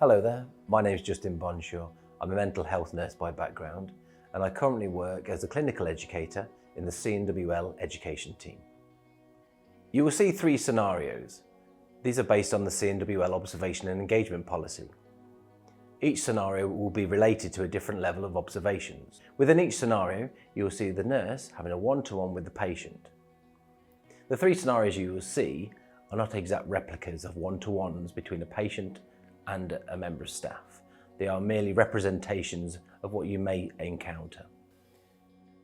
Hello there, my name is Justin Bonshaw. I'm a mental health nurse by background and I currently work as a clinical educator in the CNWL education team. You will see 3 scenarios. These are based on the CNWL observation and engagement policy. Each scenario will be related to a different level of observations. Within each scenario, you will see the nurse having a one-to-one with the patient. The 3 scenarios you will see are not exact replicas of one-to-ones between a patient and a member of staff. They are merely representations of what you may encounter.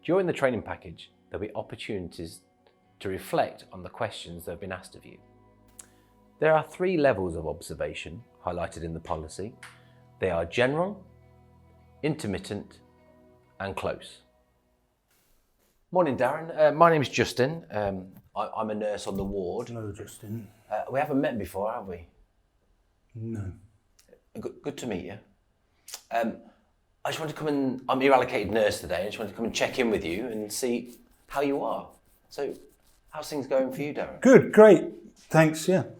During the training package, there'll be opportunities to reflect on the questions that have been asked of you. There are 3 levels of observation highlighted in the policy. They are general, intermittent, and close. Morning, Darren. My name is Justin. I'm a nurse on the ward. Hello, Justin. We haven't met before, have we? No. Good to meet you. I just want to come and, I'm your allocated nurse today. I just want to come and check in with you and see how you are. So, how's things going for you, Darren? Good, great. Thanks, yeah. Okay.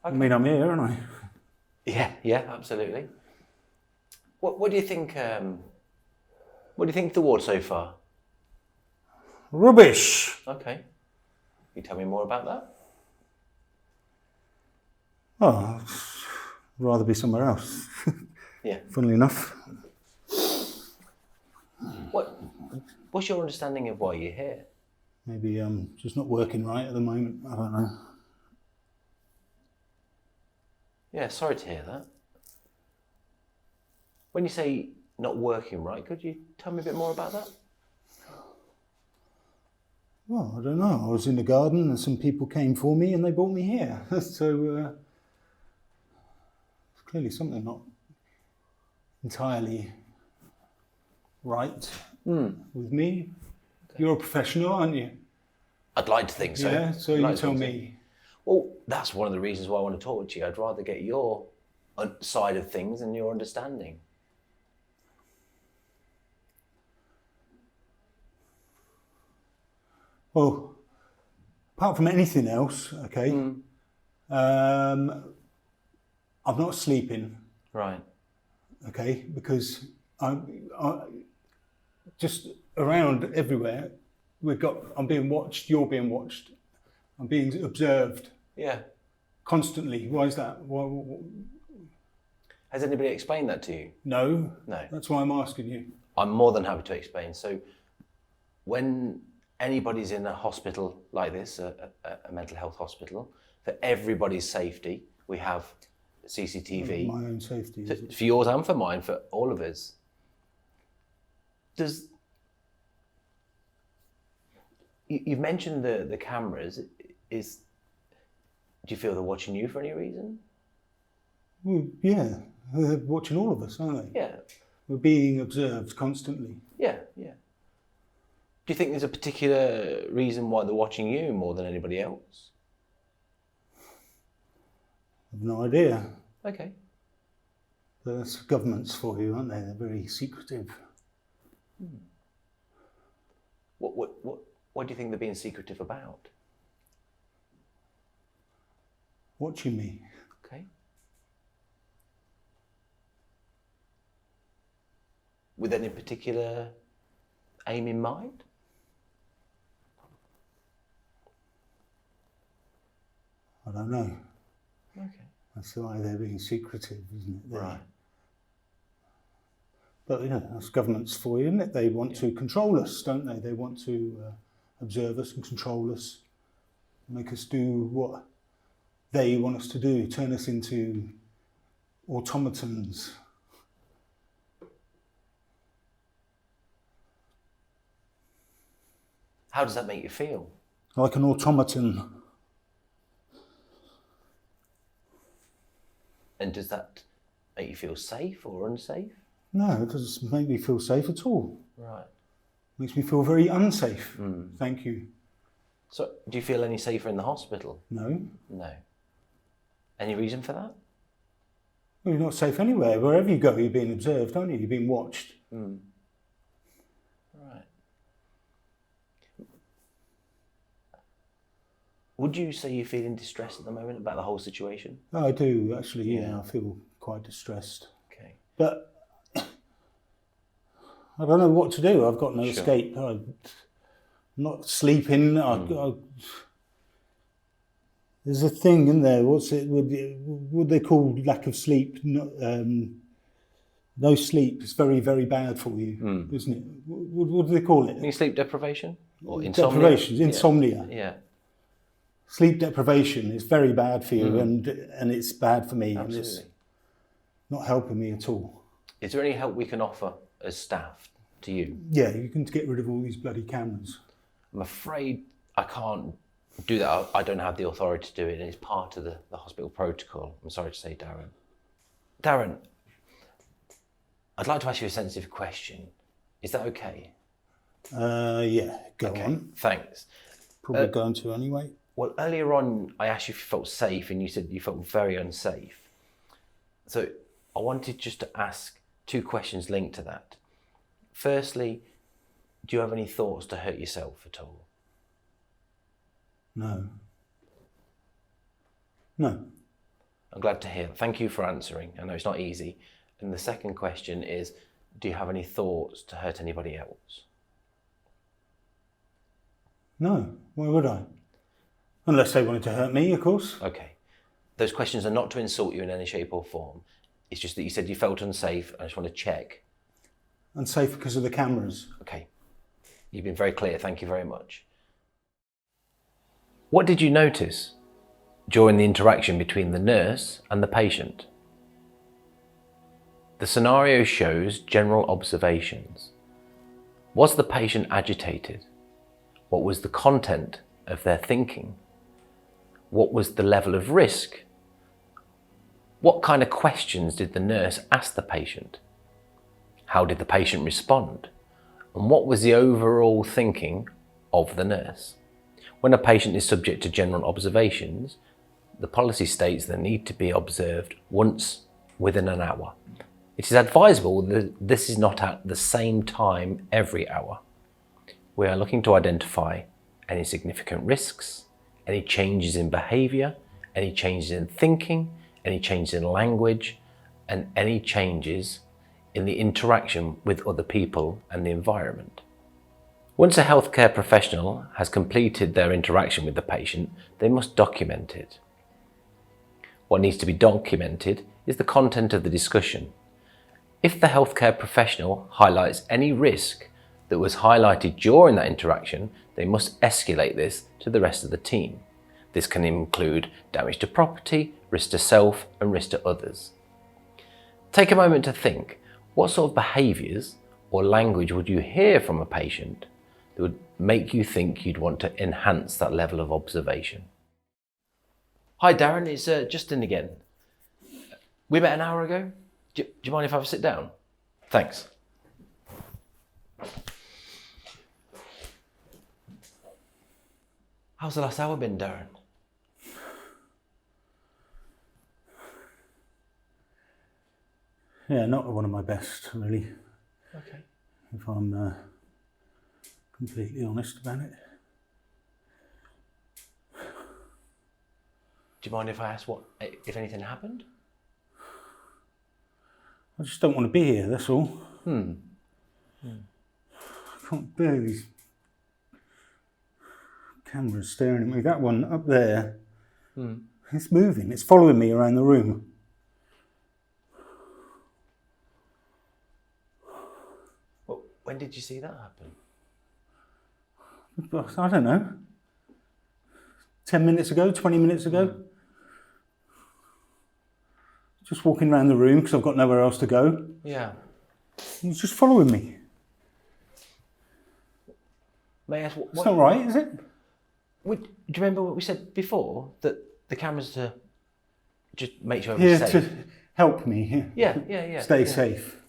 I mean, I'm here, aren't I? Yeah, absolutely. What do you think? What do you think of the ward so far? Rubbish. Okay. Can you tell me more about that? Oh, I'd rather be somewhere else. Yeah. Funnily enough. What's your understanding of why you're here? Maybe just not working right at the moment. I don't know. Yeah, sorry to hear that. When you say not working right, could you tell me a bit more about that? Well, I don't know. I was in the garden and some people came for me and they brought me here. So, clearly something not entirely right with me. Okay. You're a professional, aren't you? I'd like to think so. Yeah, so you tell me. Well, that's one of the reasons why I want to talk to you. I'd rather get your side of things and your understanding. Well, apart from anything else, okay, I'm not sleeping. Right. Okay, because I just around everywhere, I'm being watched, you're being watched, I'm being observed. Yeah. Constantly. Why is that? Why? Has anybody explained that to you? No. No. That's why I'm asking you. I'm more than happy to explain. So when anybody's in a hospital like this, a mental health hospital, for everybody's safety, we have CCTV. My own safety. For yours and for mine, for all of us. You've mentioned the cameras. Do you feel they're watching you for any reason? Well, yeah, they're watching all of us, aren't they? Yeah. We're being observed constantly. Yeah. Do you think there's a particular reason why they're watching you more than anybody else? I've no idea. Okay. That's governments for you, aren't they? They're very secretive. What do you think they're being secretive about? Watching me. Okay. With any particular aim in mind? I don't know. Okay. That's why they're being secretive, isn't it? Right. But you know, that's governments for you, isn't it? They want to control us, don't they? They want to observe us and control us, make us do what they want us to do, turn us into automatons. How does that make you feel? Like an automaton. And does that make you feel safe or unsafe? No, it doesn't make me feel safe at all. Right. Makes me feel very unsafe. Thank you. So, do you feel any safer in the hospital? No. No. Any reason for that? Well, you're not safe anywhere. Wherever you go, you're being observed, aren't you? You're being watched. Right. Would you say you're feeling distressed at the moment about the whole situation? I do, actually, yeah. I feel quite distressed. Okay. But I don't know what to do. I've got no escape. I'm not sleeping. There's a thing in there. What's it? What they call lack of sleep? No sleep is very, very bad for you, isn't it? What do they call it? Sleep deprivation or insomnia? Deprivation, insomnia. Yeah. Sleep deprivation is very bad for you, and it's bad for me, Absolutely. and it's not helping me at all. Is there any help we can offer as staff to you? Yeah, you can get rid of all these bloody cameras. I'm afraid I can't do that. I don't have the authority to do it, and it's part of the hospital protocol. I'm sorry to say, Darren. Darren, I'd like to ask you a sensitive question. Is that okay? Yeah, go Okay, on. thanks. Probably going to anyway. Well, earlier on, I asked you if you felt safe, and you said you felt very unsafe. So I wanted just to ask 2 questions linked to that. Firstly, do you have any thoughts to hurt yourself at all? No. I'm glad to hear that. Thank you for answering. I know it's not easy. And the second question is, do you have any thoughts to hurt anybody else? No. Why would I? Unless they wanted to hurt me, of course. Okay. Those questions are not to insult you in any shape or form. It's just that you said you felt unsafe. I just want to check. Unsafe because of the cameras. Okay. You've been very clear. Thank you very much. What did you notice during the interaction between the nurse and the patient? The scenario shows general observations. Was the patient agitated? What was the content of their thinking? What was the level of risk? What kind of questions did the nurse ask the patient? How did the patient respond? And what was the overall thinking of the nurse? When a patient is subject to general observations, the policy states they need to be observed once within an hour. It is advisable that this is not at the same time every hour. We are looking to identify any significant risks, any changes in behaviour, any changes in thinking, any changes in language, and any changes in the interaction with other people and the environment. Once a healthcare professional has completed their interaction with the patient, they must document it. What needs to be documented is the content of the discussion. If the healthcare professional highlights any risk that was highlighted during that interaction, they must escalate this to the rest of the team. This can include damage to property, risk to self, and risk to others. Take a moment to think, what sort of behaviours or language would you hear from a patient that would make you think you'd want to enhance that level of observation? Hi Darren, it's Justin again. We met an hour ago. Do you mind if I have a sit down? Thanks. How's the last hour been, Darren? Yeah, not one of my best, really. Okay. If I'm completely honest about it. Do you mind if I ask if anything happened? I just don't want to be here, that's all. I can't bear these cameras staring at me. That one up there, it's moving, it's following me around the room. Well, when did you see that happen? I don't know. 10 minutes ago, 20 minutes ago. Just walking around the room because I've got nowhere else to go. Yeah. He's just following me. May I ask what? It's not right, is it? Do you remember what we said before? That the camera's to just make sure Here everyone's safe? to help me. Yeah. Stay safe.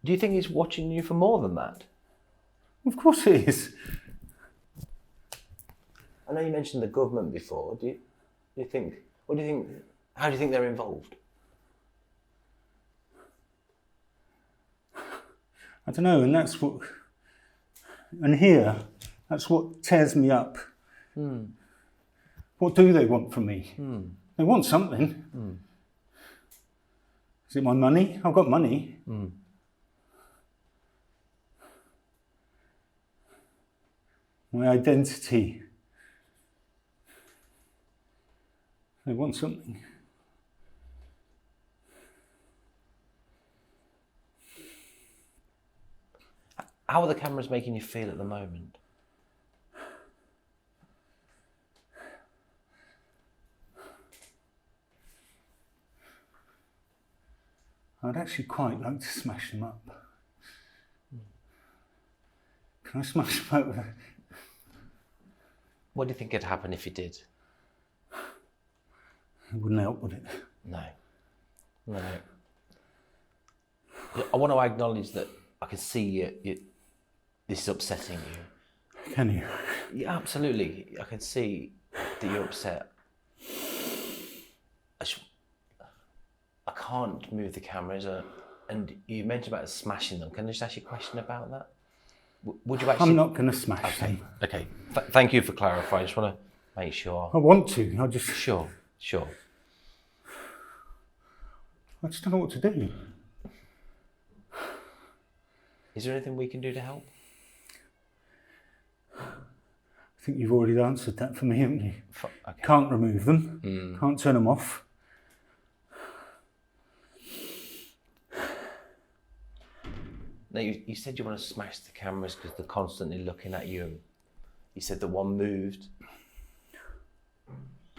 Do you think he's watching you for more than that? Of course it is. I know you mentioned the government before. How do you think they're involved? I don't know, and that's what tears me up. What do they want from me? They want something. Is it my money? I've got money. My identity. They want something. How are the cameras making you feel at the moment? I'd actually quite like to smash them up. Can I smash them up? What do you think could happen if you did? It wouldn't help, would it? No. I want to acknowledge that I can see this is upsetting you. Can you? Yeah, absolutely. I can see that you're upset. I can't move the cameras, and you mentioned about smashing them. Can I just ask you a question about that? Would you actually? I'm not going to smash them. Okay. Thank you for clarifying. I just want to make sure. I want to. I just. Sure. I just don't know what to do. Is there anything we can do to help? I think you've already answered that for me, haven't you? Okay. Can't remove them. Can't turn them off. Now, you said you want to smash the cameras because they're constantly looking at you. You said that one moved.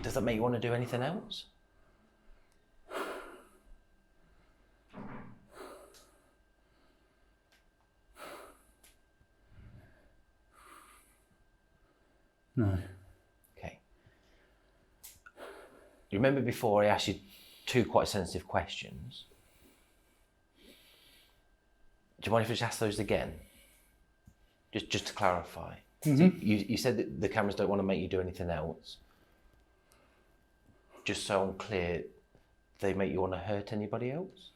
Does that make you want to do anything else? No. Okay. You remember before I asked you two quite sensitive questions? Do you mind if I just ask those again? Just to clarify. So you said that the cameras don't want to make you do anything else. Just so I'm clear, they make you want to hurt anybody else?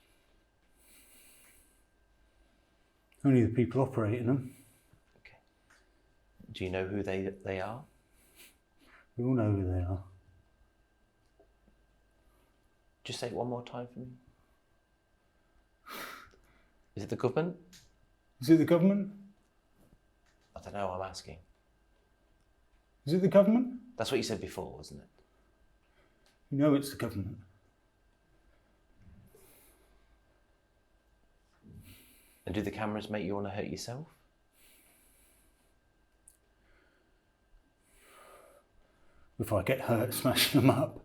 Only the people operating them. Okay. Do you know who they are? We all know who they are. Just say it one more time for me. Is it the government? Is it the government? I don't know, I'm asking. Is it the government? That's what you said before, wasn't it? You know it's the government. And do the cameras make you want to hurt yourself? If I get hurt smashing them up.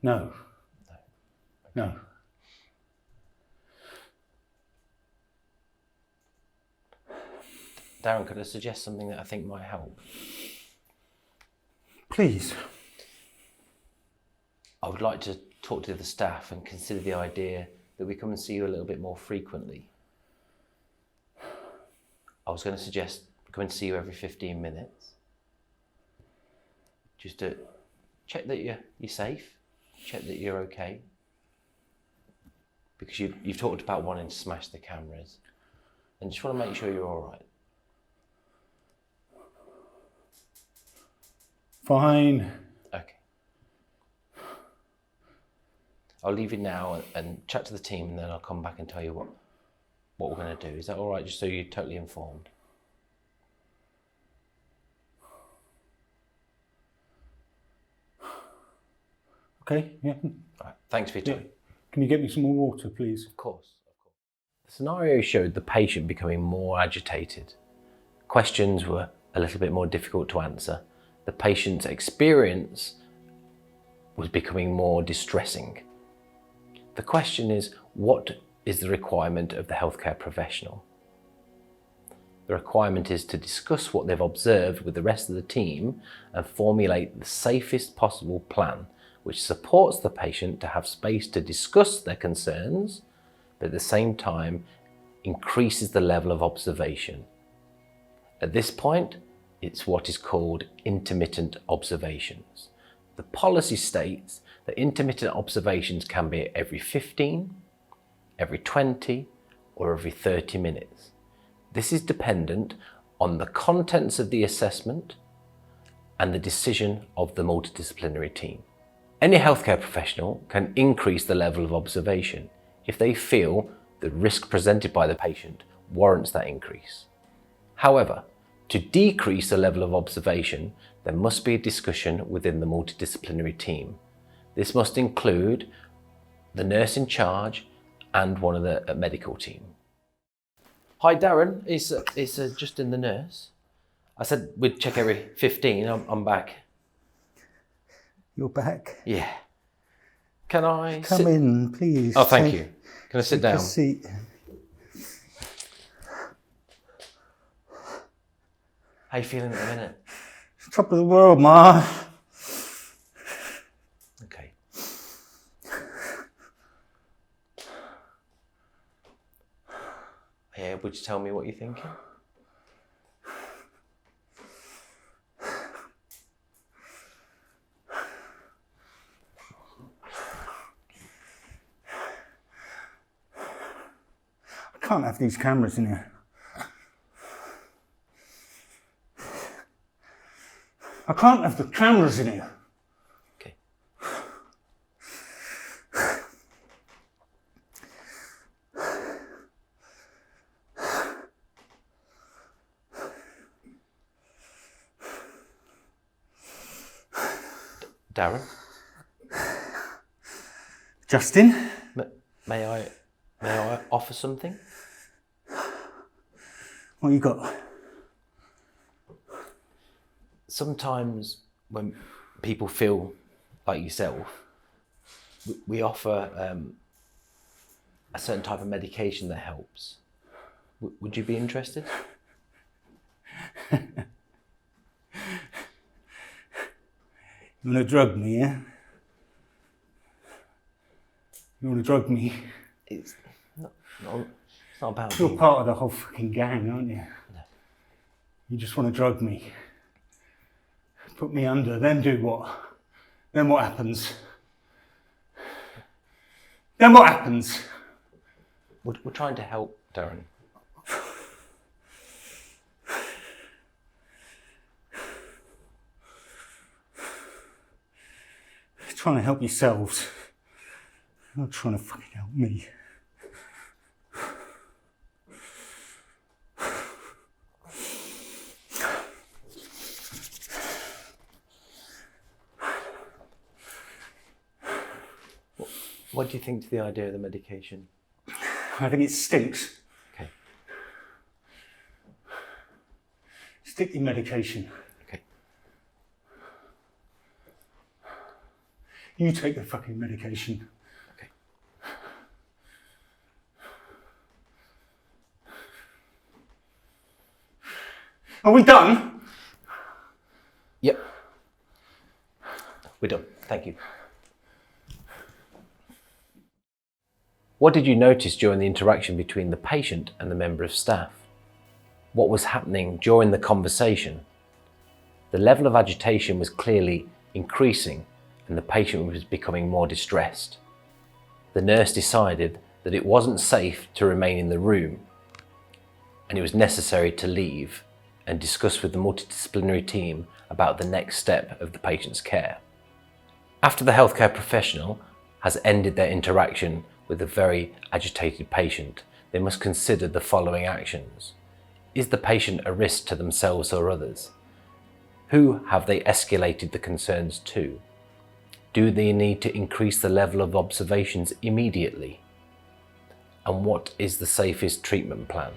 No. No. Darren, could I suggest something that I think might help? Please. I would like to talk to the staff and consider the idea that we come and see you a little bit more frequently. I was going to suggest come and see you every 15 minutes. Just to check that you're safe, check that you're okay. Because you've talked about wanting to smash the cameras. And just want to make sure you're all right. Fine. Okay. I'll leave you now and chat to the team, and then I'll come back and tell you what we're going to do. Is that all right, just so you're totally informed? Okay, yeah. All right. Thanks for your time. Yeah. Can you get me some more water, please? Of course. The scenario showed the patient becoming more agitated. Questions were a little bit more difficult to answer. The patient's experience was becoming more distressing. The question is, what is the requirement of the healthcare professional? The requirement is to discuss what they've observed with the rest of the team and formulate the safest possible plan, which supports the patient to have space to discuss their concerns, but at the same time increases the level of observation. At this point, it's what is called intermittent observations. The policy states that intermittent observations can be every 15, every 20, or every 30 minutes. This is dependent on the contents of the assessment and the decision of the multidisciplinary team. Any healthcare professional can increase the level of observation if they feel the risk presented by the patient warrants that increase. However, to decrease the level of observation, there must be a discussion within the multidisciplinary team. This must include the nurse in charge and one of the medical team. Hi Darren, it's Justin the nurse. I said we'd check every 15, I'm back. You're back. Yeah. Can I Come in, please. Oh, thank you. Can I sit Take down? a seat. How you feeling at the minute? Top of the world, Ma. Okay. Yeah, would you tell me what you're thinking? I can't have these cameras in here. I can't have the cameras in here. Okay. Darren, Justin? may I offer something? What you got? Sometimes when people feel like yourself, we offer a certain type of medication that helps. Would you be interested? You want to drug me, yeah? You want to drug me? It's not about You're being- part of the whole fucking gang, aren't you? No. You just want to drug me. Put me under, then do what? Then what happens? Then what happens? We're trying to help, Darren. You're trying to help yourselves. You're not trying to fucking help me. What do you think to the idea of the medication? I think it stinks. Okay. Stick your medication. Okay. You take the fucking medication. Okay. Are we done? Yep. We're done. Thank you. What did you notice during the interaction between the patient and the member of staff? What was happening during the conversation? The level of agitation was clearly increasing and the patient was becoming more distressed. The nurse decided that it wasn't safe to remain in the room and it was necessary to leave and discuss with the multidisciplinary team about the next step of the patient's care. After the healthcare professional has ended their interaction with a very agitated patient, they must consider the following actions. Is the patient a risk to themselves or others? Who have they escalated the concerns to? Do they need to increase the level of observations immediately? And what is the safest treatment plan?